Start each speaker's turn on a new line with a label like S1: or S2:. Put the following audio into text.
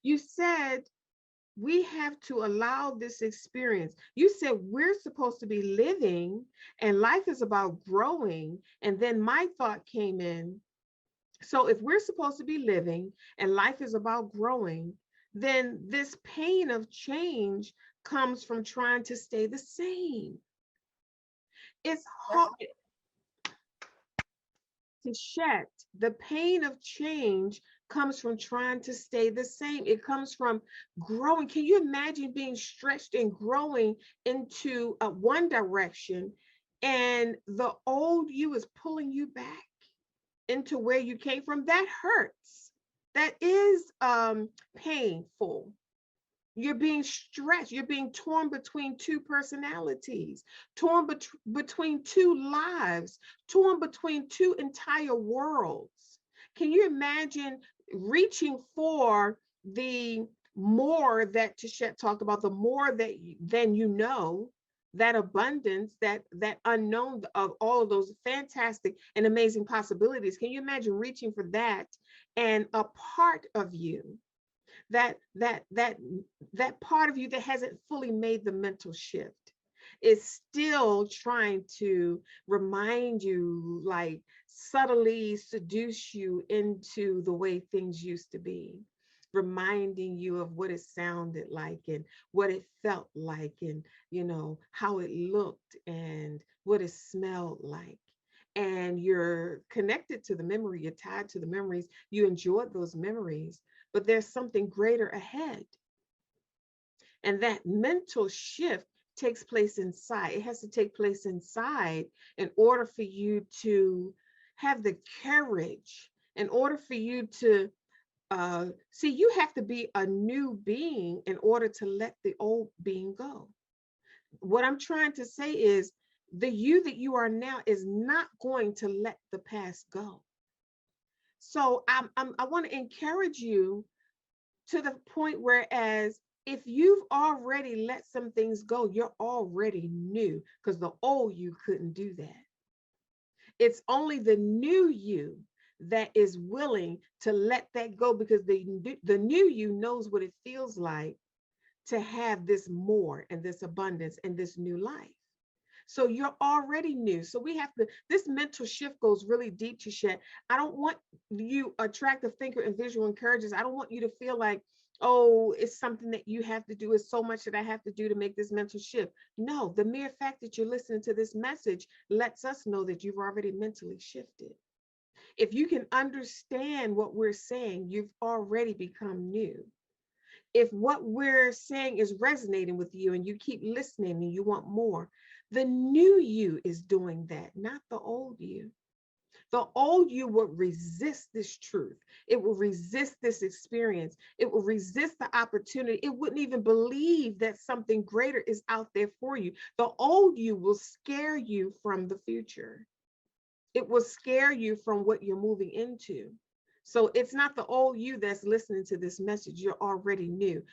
S1: You said we have to allow this experience. You said we're supposed to be living and life is about growing. And then my thought came in. So if we're supposed to be living and life is about growing, then this pain of change comes from trying to stay the same. It's hard to shed. The pain of change comes from trying to stay the same. It comes from growing. Can you imagine being stretched and growing into one direction, and the old you is pulling you back into where you came from? That hurts. That is painful. You're being stretched. You're being torn between two personalities, torn between two lives, torn between two entire worlds. Can you imagine reaching for the more that Tashet talked about, the more that than you know, that abundance, that unknown of all of those fantastic and amazing possibilities? Can you imagine reaching for that, and a part of you, that part of you that hasn't fully made the mental shift, is still trying to remind you, like subtly seduce you into the way things used to be, reminding you of what it sounded like and what it felt like, and how it looked and what it smelled like. And you're connected to the memory, you're tied to the memories, you enjoyed those memories, but there's something greater ahead. And that mental shift takes place inside. It has to take place inside in order for you to have the courage, in order for you to see, you have to be a new being in order to let the old being go. What I'm trying to say is, the you that you are now is not going to let the past go. So I want to encourage you to the point whereas if you've already let some things go, you're already new, because the old you couldn't do that. It's only the new you that is willing to let that go, because the new you knows what it feels like to have this more and this abundance and this new life. So you're already new. So we have to, this mental shift goes really deep, to Shet. I don't want you, attractive thinker and visual encouragers, I don't want you to feel like, oh, it's something that you have to do. It's so much that I have to do to make this mental shift. No, the mere fact that you're listening to this message lets us know that you've already mentally shifted. If you can understand what we're saying, you've already become new. If what we're saying is resonating with you and you keep listening and you want more, the new you is doing that, not the old you. The old you would resist this truth. It will resist this experience. It will resist the opportunity. It wouldn't even believe that something greater is out there for you. The old you will scare you from the future. It will scare you from what you're moving into. So it's not the old you that's listening to this message. You're already new.